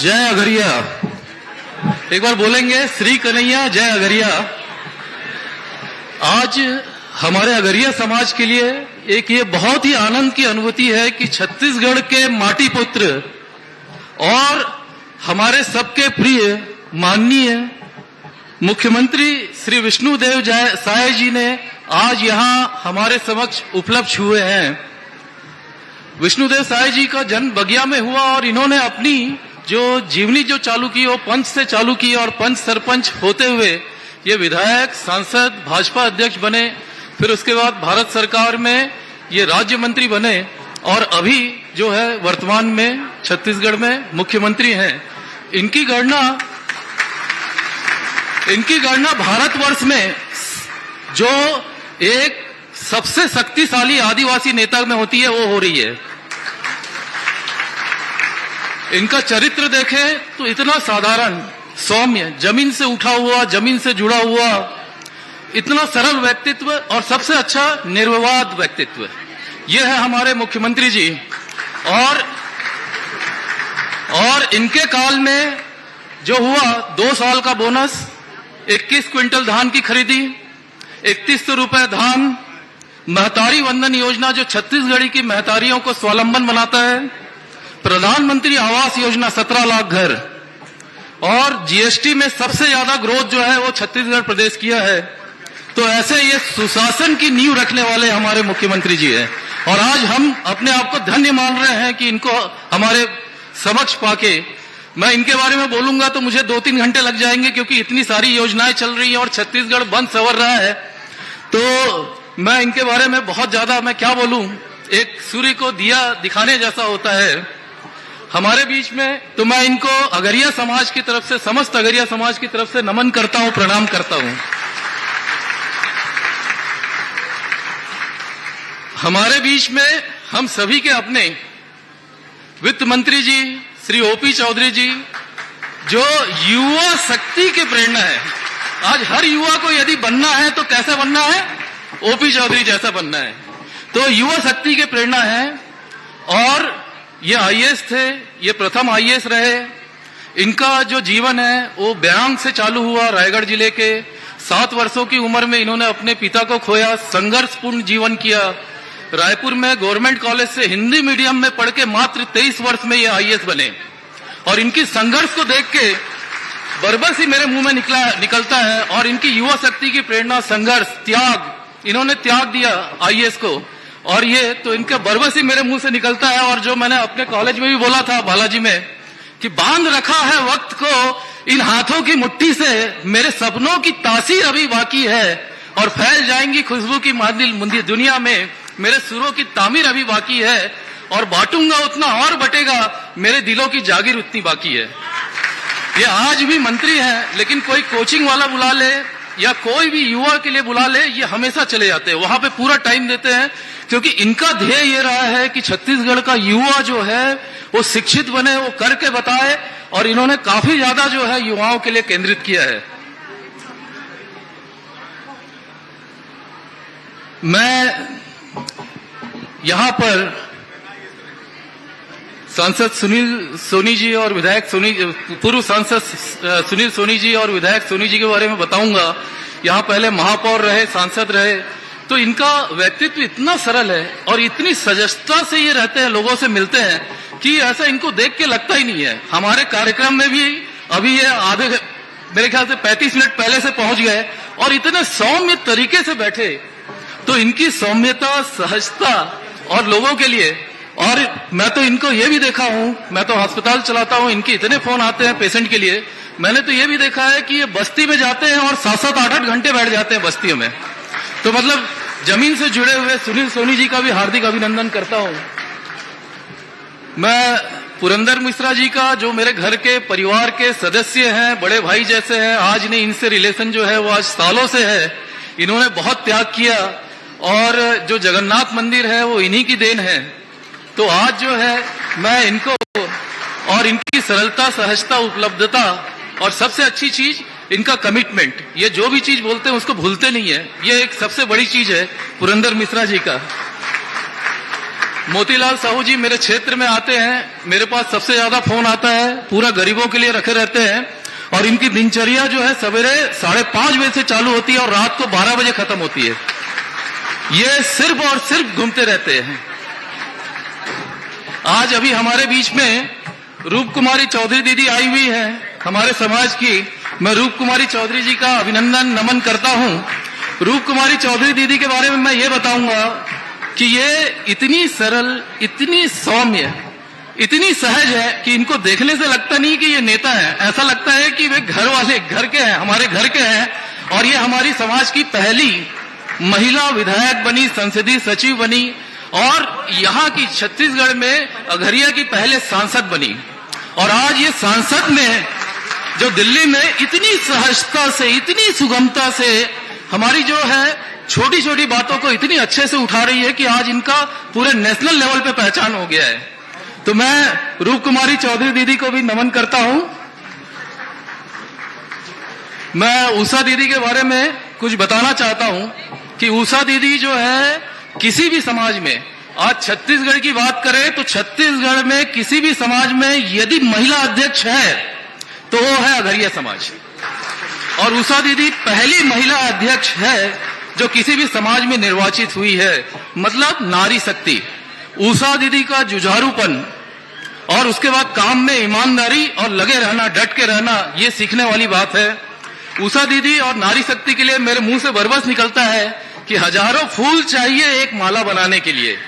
जय अगरिया। एक बार बोलेंगे श्री कन्हैया जय अगरिया। आज हमारे अगरिया समाज के लिए एक ये बहुत ही आनंद की अनुभूति है कि छत्तीसगढ़ के माटी पुत्र और हमारे सबके प्रिय माननीय मुख्यमंत्री श्री विष्णुदेव साय जी ने आज यहां हमारे समक्ष उपलब्ध हुए हैं। विष्णुदेव साय जी का जन्म बगिया में हुआ और इन्होंने अपनी जो जीवनी जो चालू की वो पंच से चालू की और पंच सरपंच होते हुए ये विधायक, सांसद, भाजपा अध्यक्ष बने। फिर उसके बाद भारत सरकार में ये राज्य मंत्री बने और अभी जो है वर्तमान में छत्तीसगढ़ में मुख्यमंत्री हैं। इनकी गणना भारतवर्ष में जो एक सबसे शक्तिशाली आदिवासी नेता में होती है वो हो रही है। इनका चरित्र देखें तो इतना साधारण, सौम्य, जमीन से उठा हुआ, जमीन से जुड़ा हुआ, इतना सरल व्यक्तित्व और सबसे अच्छा निर्विवाद व्यक्तित्व, ये है हमारे मुख्यमंत्री जी। और इनके काल में जो हुआ 2 साल का बोनस, 21 क्विंटल धान की खरीदी, 3100 रुपए धान, महतारी वंदन योजना जो छत्तीसगढ़ी की महतारियों को स्वावलंबन बनाता है, प्रधानमंत्री आवास योजना 17 लाख घर और जीएसटी में सबसे ज्यादा ग्रोथ जो है वो छत्तीसगढ़ प्रदेश किया है। तो ऐसे ये सुशासन की नींव रखने वाले हमारे मुख्यमंत्री जी हैं और आज हम अपने आप को धन्य मान रहे हैं कि इनको हमारे समक्ष पाके। मैं इनके बारे में बोलूंगा तो मुझे 2-3 घंटे लग जाएंगे क्योंकि इतनी सारी योजनाएं चल रही हैं और छत्तीसगढ़ बंद संवर रहा है। तो मैं इनके बारे में बहुत ज्यादा मैं क्या बोलूं, एक सूर्य को दिया दिखाने जैसा होता है हमारे बीच में। तो मैं इनको अगरिया समाज की तरफ से, समस्त अगरिया समाज की तरफ से नमन करता हूं, प्रणाम करता हूं। हमारे बीच में हम सभी के अपने वित्त मंत्री जी श्री ओपी चौधरी जी, जो युवा शक्ति की प्रेरणा है। आज हर युवा को यदि बनना है तो कैसे बनना है, ओपी चौधरी जैसा बनना है। तो युवा शक्ति की प्रेरणा है और ये आईएएस थे, ये प्रथम आईएएस रहे। इनका जो जीवन है वो ब्यांग से चालू हुआ। रायगढ़ जिले के 7 वर्षों की उम्र में इन्होंने अपने पिता को खोया, संघर्षपूर्ण जीवन किया। रायपुर में गवर्नमेंट कॉलेज से हिंदी मीडियम में पढ़ के मात्र 23 वर्ष में ये आईएएस बने और इनकी संघर्ष को देख के बरबस ही मेरे मुंह में निकलता है। और इनकी युवा शक्ति की प्रेरणा, संघर्ष, त्याग, इन्होंने त्याग दिया आईएएस को और ये तो इनका बरबस ही मेरे मुंह से निकलता है। और जो मैंने अपने कॉलेज में भी बोला था बालाजी में कि बांध रखा है वक्त को इन हाथों की मुट्ठी से, मेरे सपनों की तासीर अभी बाकी है और फैल जाएंगी खुशबू की महफिल दुनिया में, मेरे सुरों की तामीर अभी बाकी है और बांटूंगा उतना और बटेगा, मेरे दिलों की जागीर उतनी बाकी है। ये आज भी मंत्री हैं लेकिन कोई कोचिंग वाला बुला ले या कोई भी युवा के लिए बुला ले, ये हमेशा चले जाते हैं, वहां पे पूरा टाइम देते हैं क्योंकि इनका ध्येय ये रहा है कि छत्तीसगढ़ का युवा जो है वो शिक्षित बने, वो करके बताए और इन्होंने काफी ज्यादा जो है युवाओं के लिए केंद्रित किया है। मैं यहां पर सांसद सुनील सोनी जी और विधायक पूर्व सांसद सुनील सोनी जी और विधायक सोनी जी के बारे में बताऊंगा। यहाँ पहले महापौर रहे, सांसद रहे। तो इनका व्यक्तित्व इतना सरल है और इतनी सजगता से ये रहते हैं, लोगों से मिलते हैं कि ऐसा इनको देख के लगता ही नहीं है। हमारे कार्यक्रम में भी अभी ये आधे मेरे ख्याल से 35 मिनट पहले से पहुंच गए और इतने सौम्य तरीके से बैठे। तो इनकी सौम्यता, सहजता और लोगों के लिए, और मैं तो इनको ये भी देखा हूं, मैं तो अस्पताल चलाता हूं, इनके इतने फोन आते हैं पेशेंट के लिए। मैंने तो ये भी देखा है कि ये बस्ती में जाते हैं और 7-7, 8-8 घंटे बैठ जाते हैं बस्तियों में। तो मतलब जमीन से जुड़े हुए सुनील सोनी जी का भी हार्दिक अभिनंदन करता हूं। मैं पुरंदर मिश्रा जी का, जो मेरे घर के परिवार के सदस्य हैं, बड़े भाई जैसे हैं, आज नहीं इनसे रिलेशन जो है वो आज सालों से है। इन्होंने बहुत त्याग किया और जो जगन्नाथ मंदिर है वो इन्हीं की देन है। तो आज जो है मैं इनको और इनकी सरलता, सहजता, उपलब्धता और सबसे अच्छी चीज इनका कमिटमेंट, ये जो भी चीज बोलते हैं उसको भूलते नहीं है, ये एक सबसे बड़ी चीज है पुरंदर मिश्रा जी का। मोतीलाल साहू जी मेरे क्षेत्र में आते हैं, मेरे पास सबसे ज्यादा फोन आता है, पूरा गरीबों के लिए रखे रहते हैं। और इनकी दिनचर्या जो है सवेरे 5:30 बजे से चालू होती है और रात को 12 बजे खत्म होती है। ये सिर्फ और सिर्फ घूमते रहते हैं। आज अभी हमारे बीच में रूप कुमारी चौधरी दीदी आई हुई है हमारे समाज की। मैं रूप कुमारी चौधरी जी का अभिनंदन नमन करता हूं। रूप कुमारी चौधरी दीदी के बारे में मैं ये बताऊंगा कि ये इतनी सरल, इतनी सौम्य, इतनी सहज है कि इनको देखने से लगता नहीं कि ये नेता है, ऐसा लगता है कि वे घर वाले, घर के हैं, हमारे घर के हैं। और ये हमारी समाज की पहली महिला विधायक बनी, संसदीय सचिव बनी और यहाँ की छत्तीसगढ़ में अघरिया की पहले सांसद बनी। और आज ये सांसद में जो दिल्ली में इतनी सहजता से, इतनी सुगमता से हमारी जो है छोटी छोटी बातों को इतनी अच्छे से उठा रही है कि आज इनका पूरे नेशनल लेवल पे पहचान हो गया है। तो मैं रूप कुमारी चौधरी दीदी को भी नमन करता हूं। मैं उषा दीदी के बारे में कुछ बताना चाहता हूं कि उषा दीदी जो है किसी भी समाज में, आज छत्तीसगढ़ की बात करें तो छत्तीसगढ़ में किसी भी समाज में यदि महिला अध्यक्ष है तो वो है अघरिया समाज। और उषा दीदी पहली महिला अध्यक्ष है जो किसी भी समाज में निर्वाचित हुई है, मतलब नारी शक्ति। उषा दीदी का जुझारूपन और उसके बाद काम में ईमानदारी और लगे रहना, डट के रहना, ये सीखने वाली बात है। उषा दीदी और नारी शक्ति के लिए मेरे मुंह से बरबस निकलता है कि हजारों फूल चाहिए एक माला बनाने के लिए,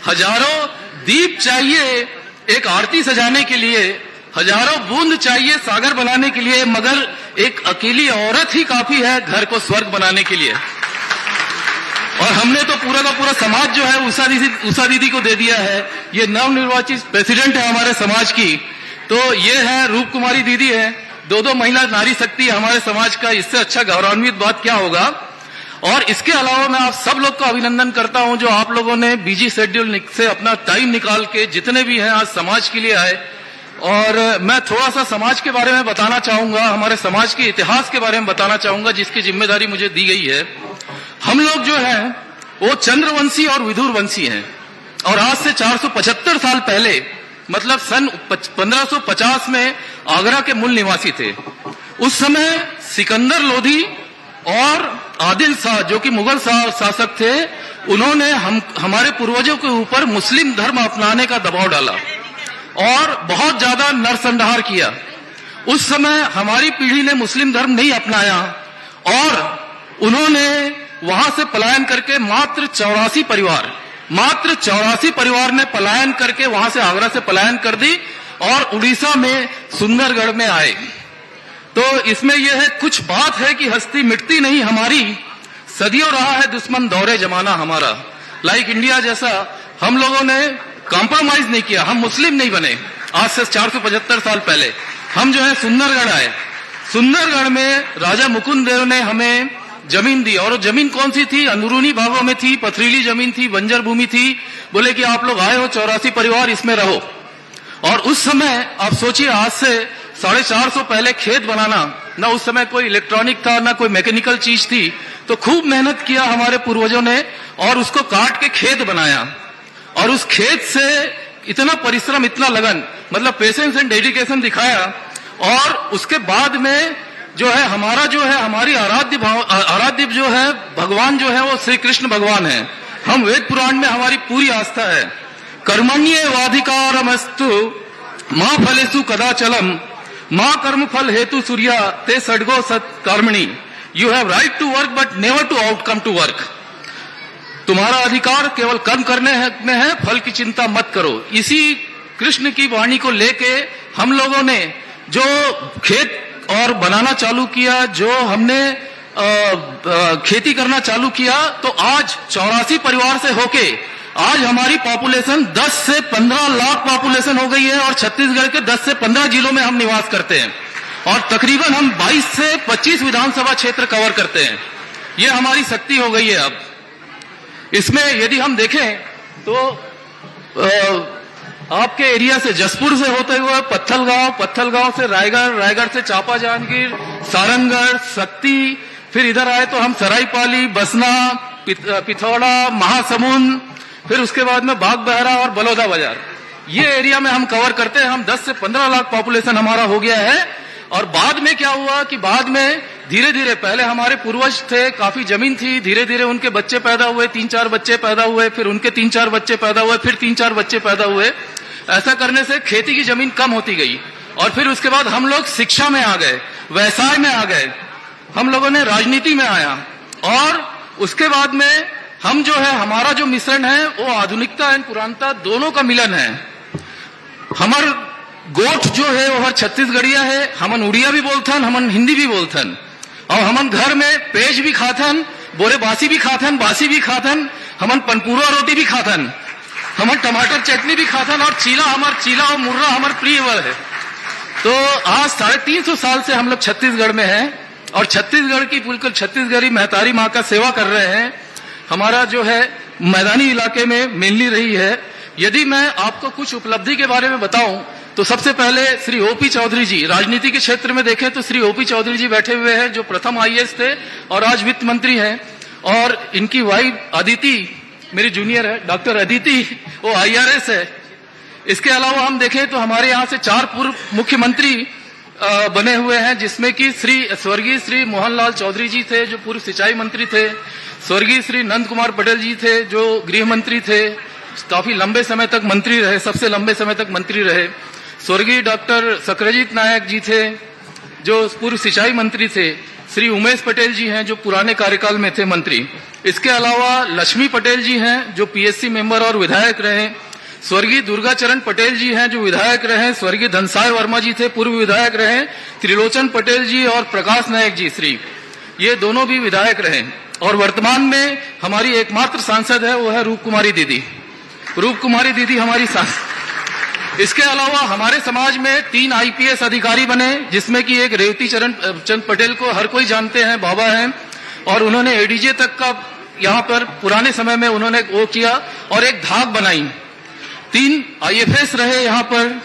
हजारों दीप चाहिए एक आरती सजाने के लिए, हजारों बूंद चाहिए सागर बनाने के लिए, मगर एक अकेली औरत ही काफी है घर को स्वर्ग बनाने के लिए। और हमने तो पूरा का पूरा समाज जो है उषा दीदी को दे दिया है। ये नवनिर्वाचित प्रेसिडेंट है हमारे समाज की। तो ये है रूप कुमारी दीदी है, दो महिला नारी शक्ति हमारे समाज का। इससे अच्छा गौरवान्वित बात क्या होगा। और इसके अलावा मैं आप सब लोग का अभिनंदन करता हूं जो आप लोगों ने बिजी शेड्यूल से अपना टाइम निकाल के जितने भी हैं आज समाज के लिए आए। और मैं थोड़ा सा समाज के बारे में बताना चाहूंगा, हमारे समाज के इतिहास के बारे में बताना चाहूंगा जिसकी जिम्मेदारी मुझे दी गई है। हम लोग जो हैं वो चंद्रवंशी और विदुर वंशी हैं। और आज से 475 साल पहले, मतलब सन 1550 में आगरा के मूल निवासी थे। उस समय सिकंदर लोधी और आदिल शाह जो कि मुगल शासक थे, उन्होंने हमारे पूर्वजों के ऊपर मुस्लिम धर्म अपनाने का दबाव डाला और बहुत ज्यादा नरसंहार किया। उस समय हमारी पीढ़ी ने मुस्लिम धर्म नहीं अपनाया और उन्होंने वहां से पलायन करके मात्र 84 परिवार ने पलायन करके वहां से आगरा से पलायन कर दी और उड़ीसा में सुंदरगढ़ में आए। तो इसमें यह है, कुछ बात है कि हस्ती मिटती नहीं हमारी, सदियों रहा है दुश्मन दौरे जमाना हमारा। लाइक इंडिया जैसा हम लोगों ने कॉम्प्रोमाइज नहीं किया, हम मुस्लिम नहीं बने। आज से 475 साल पहले हम जो है सुंदरगढ़ आए। सुंदरगढ़ में राजा मुकुंद देव ने हमें जमीन दी और जमीन कौन सी थी? अंदरूनी भागों में थी, पथरीली जमीन थी, बंजर भूमि थी। बोले कि आप लोग आए हो 84 परिवार, इसमें रहो। और उस समय आप सोचिए, आज से 450 पहले खेत बनाना, ना उस समय कोई इलेक्ट्रॉनिक था ना कोई मैकेनिकल चीज थी। तो खूब मेहनत किया हमारे पूर्वजों ने और उसको काट के खेत बनाया। और उस खेत से इतना परिश्रम, इतना लगन, मतलब पेशेंस एंड डेडिकेशन दिखाया। और उसके बाद में जो है हमारा जो है हमारी आराध्य जो है भगवान जो है वो श्री कृष्ण भगवान है। हम वेद पुराण में हमारी पूरी आस्था है। कर्मण्येवाधिकारमस्तु मां फलेषु कदाचलम मां कर्म फल हेतु सूर्या ते सड्गो सत कर्मणि। You have right to work but never to outcome to work. तुम्हारा अधिकार केवल कर्म करने में है, फल की चिंता मत करो। इसी कृष्ण की वाणी को लेके हम लोगों ने जो खेत और बनाना चालू किया, जो हमने खेती करना चालू किया, तो आज 84 परिवार से होके आज हमारी पॉपुलेशन 10 से 15 लाख पॉपुलेशन हो गई है। और छत्तीसगढ़ के 10 से 15 जिलों में हम निवास करते हैं और तकरीबन हम 22 से 25 विधानसभा क्षेत्र कवर करते हैं। ये हमारी शक्ति हो गई है। अब इसमें यदि हम देखें तो आपके एरिया से जसपुर से होते हुए पत्थलगांव से रायगढ़ से चापा जांजगीर, सारंगढ़, शक्ति, फिर इधर आए तो हम सरायपाली, बसना, पिथौरा, महासमुंद, फिर उसके बाद में बाग बहरा और बलौदा बाजार, ये एरिया में हम कवर करते हैं। हम 10 से 15 लाख पॉपुलेशन हमारा हो गया है। और बाद में क्या हुआ कि बाद में धीरे धीरे, पहले हमारे पूर्वज थे, काफी जमीन थी, धीरे धीरे उनके बच्चे पैदा हुए, 3-4 बच्चे पैदा हुए, फिर उनके 3-4 बच्चे पैदा हुए, फिर 3-4 बच्चे पैदा हुए। ऐसा करने से खेती की जमीन कम होती गई। और फिर उसके बाद हम लोग शिक्षा में आ गए, व्यवसाय में आ गए, हम लोगों ने राजनीति में आया। और उसके बाद में हम जो है, हमारा जो मिश्रण है वो आधुनिकता एवं पुरानता दोनों का मिलन है। हमार गोठ जो है वो हर छत्तीसगढ़िया है, हमन उड़िया भी बोलथन, हमन हिंदी भी बोलथन, और हमन घर में पेज भी खाथन, बोरे बासी भी खाथन, बासी भी खाथन, हमन पनपुरा रोटी भी खाथन, हमन टमाटर चटनी भी खाथन, और चीला और मुर्रा हमार प्रिय है। तो आज 350 साल से हम लोग छत्तीसगढ़ में हैं और छत्तीसगढ़ की बिल्कुल छत्तीसगढ़ी महतारी माँ का सेवा कर रहे हैं। हमारा जो है मैदानी इलाके में मेनली रही है। यदि मैं आपको कुछ उपलब्धि के बारे में बताऊं तो सबसे पहले श्री ओपी चौधरी जी, राजनीति के क्षेत्र में देखें तो श्री ओपी चौधरी जी बैठे हुए हैं, जो प्रथम आईएएस थे और आज वित्त मंत्री हैं। और इनकी वाइफ अदिति, मेरी जूनियर है, डॉक्टर अदिति, वो IRS है। इसके अलावा हम देखें तो हमारे यहाँ से 4 पूर्व मुख्यमंत्री बने हुए हैं, जिसमें कि स्वर्गीय श्री मोहनलाल चौधरी जी थे, जो पूर्व सिंचाई मंत्री थे। स्वर्गीय श्री नंद कुमार पटेल जी थे, जो गृह मंत्री थे, काफी लंबे समय तक मंत्री रहे, सबसे लंबे समय तक मंत्री रहे। स्वर्गीय डॉक्टर सक्राजीत नायक जी थे, जो पूर्व सिंचाई मंत्री थे। श्री उमेश पटेल जी हैं, जो पुराने कार्यकाल में थे मंत्री। इसके अलावा लक्ष्मी पटेल जी हैं, जो PSC मेंबर और विधायक रहे। स्वर्गीय दुर्गाचरण पटेल जी हैं, जो विधायक रहे। स्वर्गीय धनसाय वर्मा जी थे, पूर्व विधायक रहे। त्रिलोचन पटेल जी और प्रकाश नायक जी श्री, ये दोनों भी विधायक रहे। और वर्तमान में हमारी एकमात्र सांसद है, वो है रूप कुमारी दीदी। रूप कुमारी दीदी हमारी सांसद। इसके अलावा हमारे समाज में 3 IPS अधिकारी बने, जिसमें कि एक रेवती चंद पटेल को हर कोई जानते हैं, बाबा हैं, और उन्होंने ADJ तक का यहाँ पर पुराने समय में उन्होंने वो किया, और एक धाक बनाई। 3 IFS रहे यहाँ पर।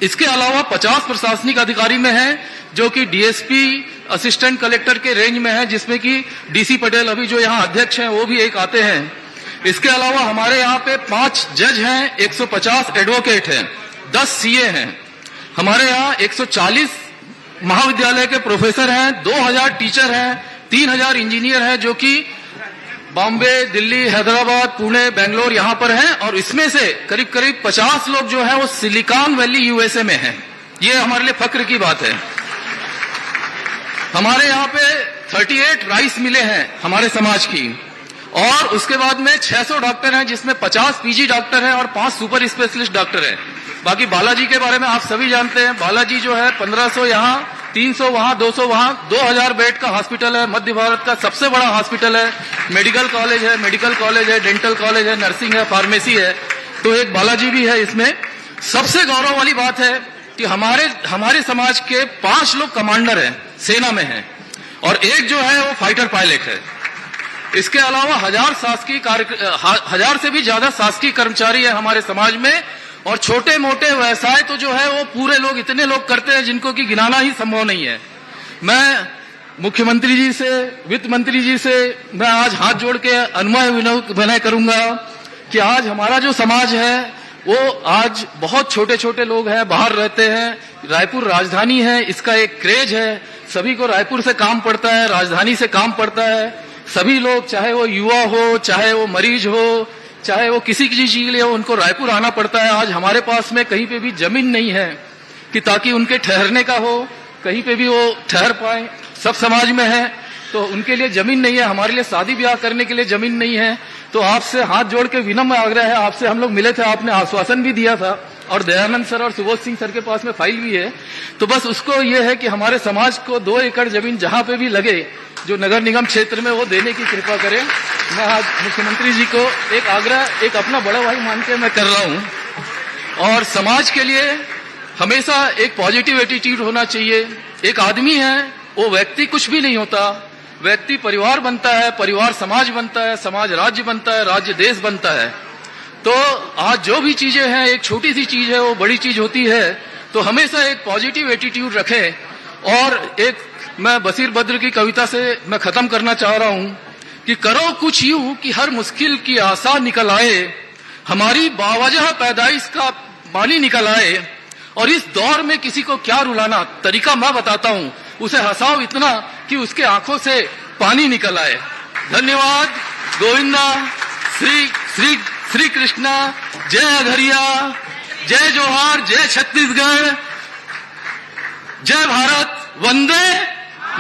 इसके अलावा 50 प्रशासनिक अधिकारी में हैं, जो कि DSP, असिस्टेंट कलेक्टर के रेंज में है, जिसमें कि DC पटेल अभी जो यहाँ अध्यक्ष हैं वो भी एक आते हैं। इसके अलावा हमारे यहाँ पे 5 जज हैं, 150 एडवोकेट हैं, 10 CA हैं। हमारे यहाँ 140 महाविद्यालय के प्रोफेसर हैं, 2000 टीचर हैं, 3000 इंजीनियर हैं, जो कि बॉम्बे, दिल्ली, हैदराबाद, पुणे, बेंगलोर यहाँ पर हैं। और इसमें से करीब करीब 50 लोग जो हैं वो सिलिकॉन वैली USA में हैं। ये हमारे लिए फक्र की बात है। हमारे यहाँ पे 38 राइस मिलें हैं हमारे समाज की, और उसके बाद में 600 डॉक्टर हैं, जिसमें 50 PG डॉक्टर हैं और 5 सुपर स्पेशलिस्ट डॉक्टर हैं। बाकी बालाजी के बारे में आप सभी जानते हैं। बालाजी जो है 1500 यहाँ, 300 वहाँ, 200 वहाँ, 2000 बेड का हॉस्पिटल है, मध्य भारत का सबसे बड़ा हॉस्पिटल है। मेडिकल कॉलेज है, डेंटल कॉलेज है, नर्सिंग है, फार्मेसी है। तो एक बालाजी भी है इसमें। सबसे गौरव वाली बात है कि हमारे समाज के 5 लोग कमांडर हैं, सेना में हैं, और एक जो है वो फाइटर पायलट है। इसके अलावा 1000 से भी ज्यादा शासकीय कर्मचारी है हमारे समाज में। और छोटे मोटे व्यवसाय तो जो है वो पूरे लोग, इतने लोग करते हैं जिनको कि गिनाना ही संभव नहीं है। मैं मुख्यमंत्री जी से, वित्त मंत्री जी से मैं आज हाथ जोड़ के अनुनय विनय करूंगा कि आज हमारा जो समाज है वो आज बहुत छोटे छोटे लोग हैं, बाहर रहते हैं। रायपुर राजधानी है, इसका एक क्रेज है, सभी को रायपुर से काम पड़ता है, राजधानी से काम पड़ता है। सभी लोग, चाहे वो युवा हो, चाहे वो मरीज हो, चाहे वो किसी चीज के लिए हो, उनको रायपुर आना पड़ता है। आज हमारे पास में कहीं पे भी जमीन नहीं है कि ताकि उनके ठहरने का हो, कहीं पे भी वो ठहर पाए। सब समाज में है तो उनके लिए जमीन नहीं है, हमारे लिए शादी ब्याह करने के लिए जमीन नहीं है। तो आपसे हाथ जोड़ के विनम्र आग्रह है, आपसे हम लोग मिले थे, आपने आश्वासन भी दिया था, और दयानंद सर और सुबोध सिंह सर के पास में फाइल भी है। तो बस उसको ये है कि हमारे समाज को 2 एकड़ जमीन जहां पे भी लगे, जो नगर निगम क्षेत्र में, वो देने की कृपा करें। मैं आज मुख्यमंत्री जी को एक आग्रह, एक अपना बड़ा भाई मान के मैं कर रहा हूं। और समाज के लिए हमेशा एक पॉजिटिव एटीट्यूड होना चाहिए। एक आदमी है, वो व्यक्ति कुछ भी नहीं होता, व्यक्ति परिवार बनता है, परिवार समाज बनता है, समाज राज्य बनता है, राज्य देश बनता है। तो आज जो भी चीजें हैं, एक छोटी सी चीज है वो बड़ी चीज होती है। तो हमेशा एक पॉजिटिव एटीट्यूड रखें। और एक मैं बशीर बद्र की कविता से मैं खत्म करना चाह रहा हूं कि करो कुछ यूं कि हर मुश्किल की आशा निकल आए, हमारी बावजह पैदाइश का पानी निकल आए, और इस दौर में किसी को क्या रुलाना, तरीका मैं बताता हूं, उसे हंसाओ इतना कि उसके आंखों से पानी निकल आए। धन्यवाद। गोविंदा। श्री श्री श्री कृष्णा। जय अघरिया, जय जोहार, जय छत्तीसगढ़, जय भारत, वंदे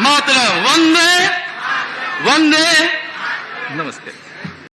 मातरम, वंदे वंदे। नमस्ते।